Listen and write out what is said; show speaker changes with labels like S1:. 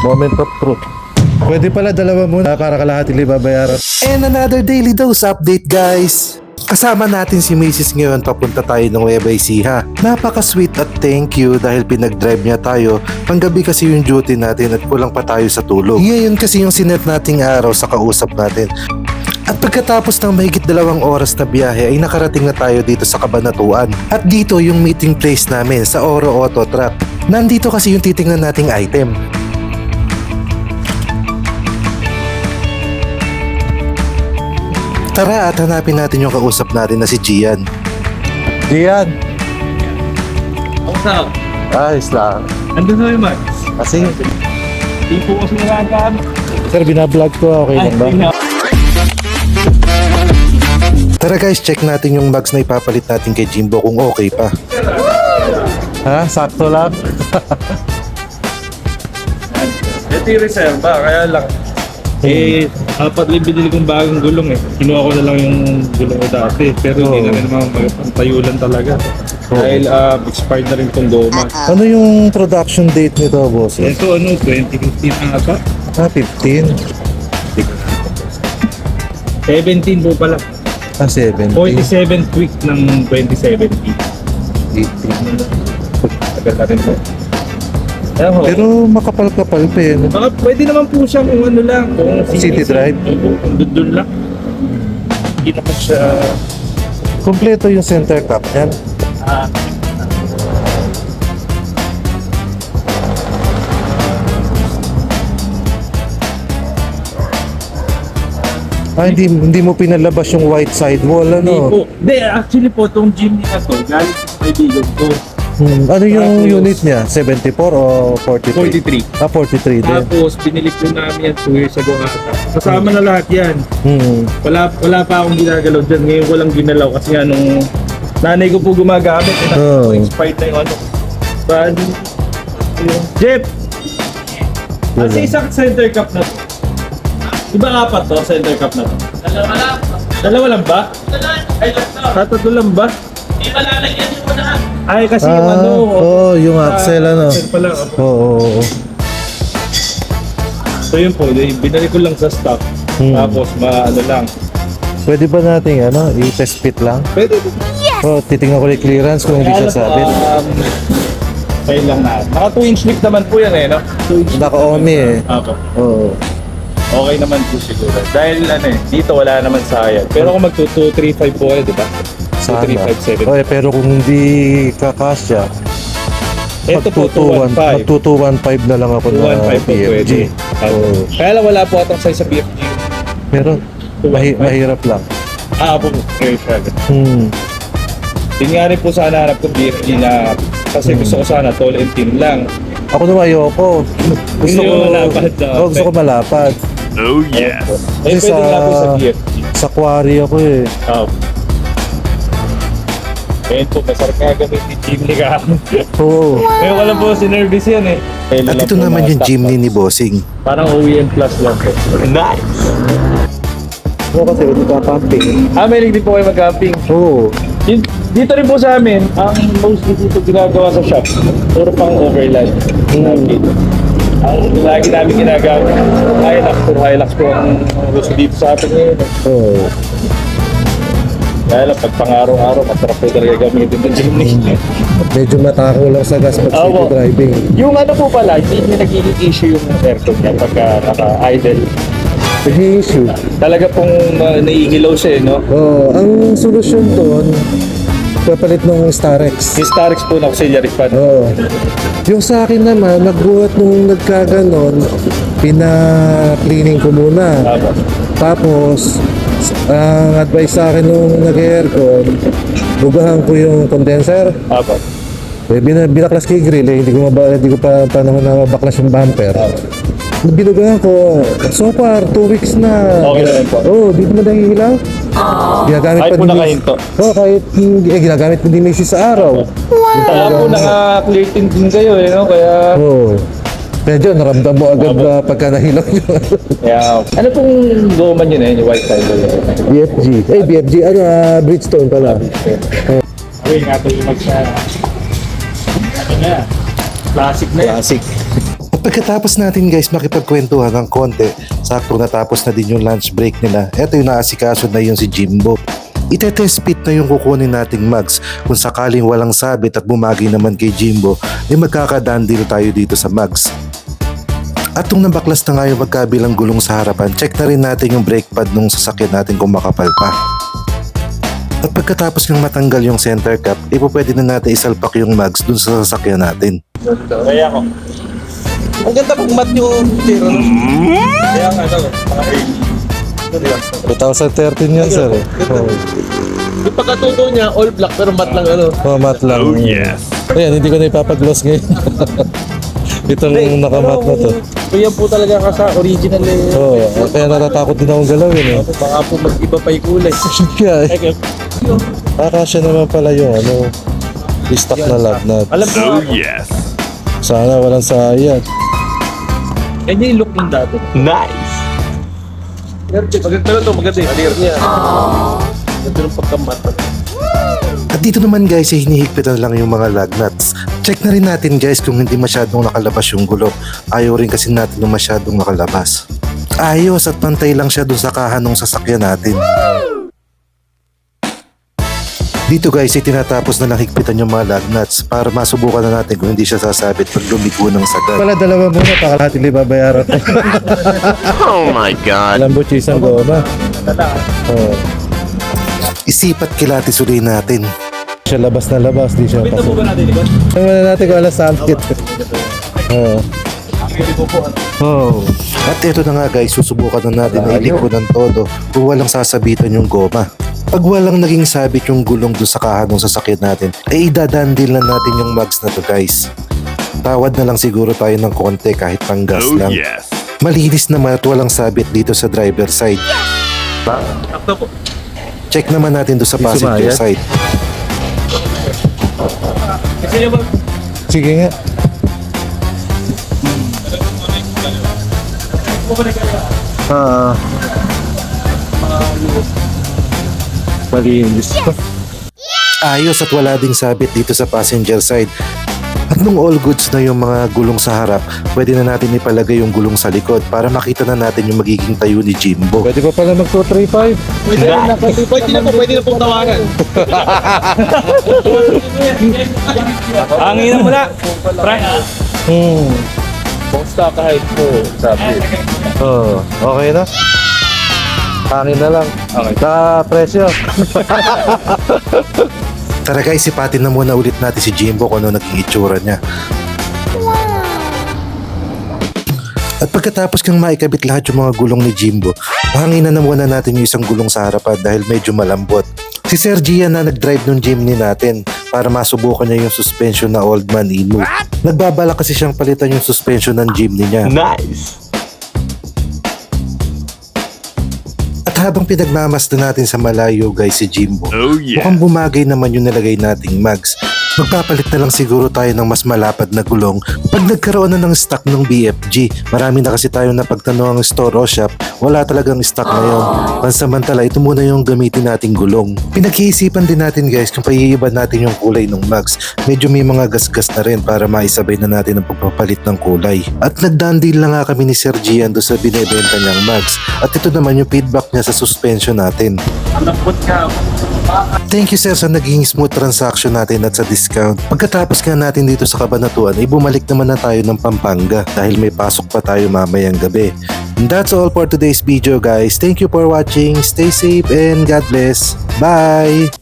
S1: Moment of truth. Pwede pala dalawa muna para kalahati babayaran.
S2: And another daily dose update, guys. Kasama natin si Mrs. ngayon, papunta tayo ng Nueva Ecija. Napaka-sweet at thank you dahil pinag-drive niya tayo. Panggabi kasi yung duty natin at kulang pa tayo sa tulog. Ngayon kasi yung sinet nating araw sa kausap natin. At pagkatapos ng mahigit 2 oras na biyahe ay nakarating na tayo dito sa Cabanatuan. At dito yung meeting place namin sa Oro Auto Truck. Nandito kasi yung titingnan nating item. Tara at hanapin natin yung kausap natin na si Gian.
S1: Diyan.
S3: What's up?
S1: Ayos lang.
S3: Andun na yung Max.
S1: Kasi,
S3: Di po kasi nalagaan.
S1: sir, binablog ko. Okay lang ba?
S2: Tara guys, check natin yung bags na ipapalit natin kay Jimbo kung okay pa.
S1: Ha? Sakto lang?
S3: Ito yung reserva, kaya lang. Apat lang binili kong bagong gulong eh. Kinuha ko na lang yung gulong ko dati. Pero hindi na rin naman magpantayulan talaga. Dahil expired na rin itong goma.
S1: Ano yung production date nito, boss?
S3: Ito 2015 na ata.
S1: 15?
S3: 17 po pala.
S1: 17?
S3: 47th week ng 2017.
S1: 18.
S3: Tagal na rin po.
S1: Pero makapal-kapal pa yun.
S3: Baka pwede naman po siya kung ano lang. Kung
S1: City drive?
S3: Kung doon lang. Hindi naman siya...
S1: Kompleto yung center cap yan. Hindi mo pinalabas yung white sidewall,
S3: Hindi
S1: ano?
S3: po. Hindi, actually po, itong gym na to, galing sa kaibigan ko.
S1: Ano yung
S3: Tapos,
S1: unit niya? 74 o 43?
S3: 43.
S1: 43 din.
S3: Tapos, binili ko namin yan 2 years ago ata. Kasama na lahat yan. Wala pa akong ginagalaw dyan. Ngayon ko lang ginalaw kasi nga nung nanay ko po gumagamit. Expired na yung ano. Bali. Jeff! Kasi isang center cup na to. Diba 4 to, center cup na to? Dalawa lang ba? Tatlo lang ba? Ay, kasi yung ano.
S1: yung axle, ano?
S3: Axle pala.
S1: Oo.
S3: So yun po, binalik ko lang sa stock. Tapos ano lang.
S1: Pwede ba natin, i-test fit lang?
S3: Pwede.
S1: Titingnan ko yung clearance kung hindi siya sabit.
S3: Kaya lang na. Naka 2-inch lift naman po yan no? 2-inch
S1: Naka-omi eh.
S3: Apo.
S1: Oo.
S3: Okay naman po siguro. Dahil dito wala naman sayad. Pero kung mag-235 po di ba?
S1: Sana.
S3: 2357.
S1: Pero kung hindi kakasya,
S3: Ito po, 215.
S1: mag-2215 na lang ako na
S3: 215 po pwede.
S1: PFG. Oo.
S3: Kaya lang wala po atang size sa BFG.
S1: Meron.
S3: 215.
S1: Mahirap lang.
S3: Po. Very sure. Yun nga rin po sana hanap ko BFG na kasi gusto ko sana tall and thin lang.
S1: Ako naman ayoko. Gusto
S3: Hindi
S1: ko
S3: mo malapad,
S1: gusto ko malapad.
S3: Oh yeah. Eh,
S1: Kasi
S3: pwede nga po sa BFG.
S1: Sa quarry ako eh.
S3: Ngayon po, masarap nga gamitin chimney ka.
S1: Oo.
S3: Ngayon ko lang po sinervice yan eh.
S2: At ito naman yung Jimny ni Bossing.
S3: Parang OEM Plus lang po. Nice!
S1: Oo, kasi hindi ka camping.
S3: May din po kayo mag-camping.
S1: Oo.
S3: Dito rin po sa amin, ang mostly dito ginagawa sa shop, puro pang overland. Ang lagi namin ginagawa, Hilux po ang gusto dito sa atin ngayon.
S1: Oo.
S3: Kaya lang, pag pang-araw-araw, masarap po talaga gamitin ng Jimny.
S1: Medyo matakaw lang sa gas pag city driving.
S3: Yung ano po pala, hindi niya nagiging issue yung aircon niya pagka naka-idle.
S1: Issue.
S3: Talaga pong naiigilaw siya no?
S1: Ang solusyon doon, papalit ng Starex.
S3: Yung Starex po na auxiliary fan.
S1: Yung sa akin naman, nagbuhat nung nagkaganon, pina-cleaning ko muna. Tapos, ang advice sa akin nung nag-aircon, bugahan ko yung condenser. Binaklas ko yung grill hindi ko pa panahon na mabaklas yung bumper. Binugahan ko. So far, 2 weeks na.
S3: Okay na rin po.
S1: Di mo na nahihilaw? Ginagamit
S3: Kahit
S1: pa
S3: po
S1: din.
S3: nakahinto.
S1: Kahit ginagamit po din sa araw.
S3: Kaya po naka-clear tint din kayo no? Kaya...
S1: Medyo naramdam mo agad pagka nahilaw nyo.
S3: Ano pong goma nyo yung white side?
S1: BFG. BFG. Bridgestone pala.
S3: Okay, nga ito yung mag-sa... Ano na? Classic na yan.
S1: Classic.
S2: At pagkatapos natin guys makipagkwentuhan ng konti, sakto natapos na din yung lunch break nila. Eto yung naasikaso na yung si Jimbo. Itetest fit na yung kukunin nating mugs. Kung sakaling walang sabit at bumagay naman kay Jimbo, ay magkakadandil tayo dito sa mugs. At kung nabaklas na nga yung magkabilang gulong sa harapan, check na rin natin yung brake pad nung sasakyan natin kung makapal pa. At pagkatapos ng matanggal yung center cap, pwede na natin isalpak yung mugs dun sa sasakyan natin.
S3: Kaya ako. Ang ganda pag mat yung tiro. Kaya nga ano, mga
S1: 2013 yan, sir. Eh. Oh.
S3: yung pagkatuto niya, all black pero mat lang ano.
S1: Oh, mat lang. Oh, yes. Ayan, hindi ko na ipapagloss ngayon. Itong nakamat na to.
S3: Kaya po talaga ka sa original eh.
S1: Oo, kaya natatakot din akong galawin eh.
S3: Baka po mag-iba pa yung kulay.
S1: Kaya, kakasya naman pala yung stock na lagnat.
S3: Alam ko ako.
S1: Sana walang sayad.
S3: Yan yung look ng dati. Nice! Maganda to, maganda yung clear niya. Maganda yung pagkamata.
S2: At dito naman guys ay hinihigpitan lang yung mga lug nuts. Check na rin natin guys kung hindi masyadong nakalabas yung gulong. Ayaw rin kasi natin yung masyadong nakalabas. Ayos at pantay lang siya dun sa kahan ng sasakyan natin. Dito guys ay tinatapos na lang higpitan yung mga lug nuts para masubukan na natin kung hindi siya sasabit pag lumigo ng sagad.
S1: Pala dalawa muna, pakalahati li babayaran.
S4: Oh my God.
S1: Alam mo, chisang goma. Oo.
S2: Isipat kilatis uli natin.
S1: Siya labas na labas, di siya
S3: Pita po
S1: pasok.
S3: ba natin, Ikon?
S1: Tingnan na natin kung alas sabit. Oo.
S3: Pili po po.
S1: Oh.
S2: At ito na nga guys, susubukan na natin na iliko ng todo kung walang sasabitan yung goma. Pag walang naging sabit yung gulong doon sa kahan ng sasakyan natin, ay idadandil na natin yung mugs na to guys. Tawad na lang siguro tayo ng konti kahit panggas lang. Malinis naman at walang sabit dito sa driver side.
S3: Sakto po.
S2: Check naman natin doon sa
S1: Di
S2: passenger
S1: sumayad?
S2: side.
S3: Kasi niya ba?
S1: Sige nga. Malinis.
S2: Ayos at wala ding sabit dito sa passenger side. At nung all goods na yung mga gulong sa harap, pwede na natin ipalagay yung gulong sa likod para makita na natin yung magiging tayo ni Jimbo.
S1: Pwede pa pala mag 235.
S3: Pwede na pong tawagan. Hangin na mula. Frank. Basta kahit po, sabi.
S1: Oo, okay na. Hangin na lang.
S3: Okay.
S1: Sa presyo.
S2: Tara guys, sipatin na muna ulit natin si Jimbo kung ano naging itsura niya. At pagkatapos kang maikabit lahat yung mga gulong ni Jimbo, pahanginan na muna natin yung isang gulong sa harapan dahil medyo malambot. Si Sir Gian na nag-drive ng jeepney natin para masubukan niya yung suspension na Old Man Inu. Nagbabala kasi siyang palitan yung suspension ng jeepney niya.
S4: Nice.
S2: At habang pinagmamasdan natin sa malayo guys si Jimbo,
S4: Oh yeah.
S2: mukhang bumagay naman yung nilagay nating mugs. Magpapalit na lang siguro tayo ng mas malapad na gulong pag nagkaroon na ng stock ng BFG. Marami na kasi tayo na pagtanong ang store o shop, wala talagang stock ngayon. Pansamantala, ito muna yung gamitin nating gulong. Pinag-iisipan din natin guys kung paiiba natin yung kulay ng mugs. Medyo may mga gasgas na rin para maisabay na natin ang pagpapalit ng kulay. At nagdandil na nga kami ni Sir Gian doon sa binebenta niyang mugs. At ito naman yung feedback niya sa suspension natin.
S3: Lambot ka.
S2: Thank you sir sa naging smooth transaction natin at sa discount. Pagkatapos nga natin dito sa Cabanatuan ay bumalik naman na tayo ng Pampanga dahil may pasok pa tayo mamayang gabi. And that's all for today's video guys. Thank you for watching. Stay safe and God bless. Bye!